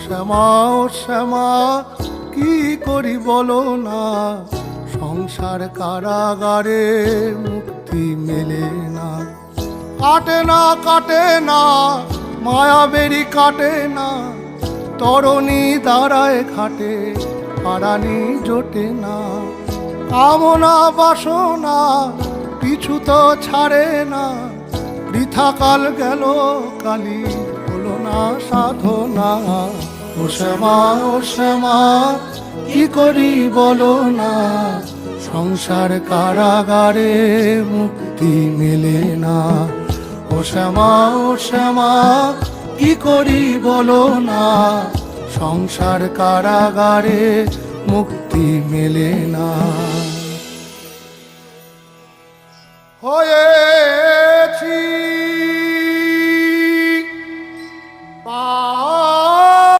শ্যামা ও শ্যামা কি করি বলো না, সংসার কারাগারে মুক্তি মেলে না। কাটে না কাটে না মায়া বেরি কাটে না, তরণী দাঁড়ায় ঘাটে পারানি জোটে না। কামনা বাসনা পিছু তো ছাড়ে না, বৃথা কাল গেল কালি হলো না সাধনা। ও শ্যামা ও শ্যামা কি করি বলো না, সংসার কারাগারে মুক্তি মেলে না। ও শ্যামা ও শ্যামা কি করি বলো না, সংসার কারাগারে মুক্তি মেলে না। হয়েছি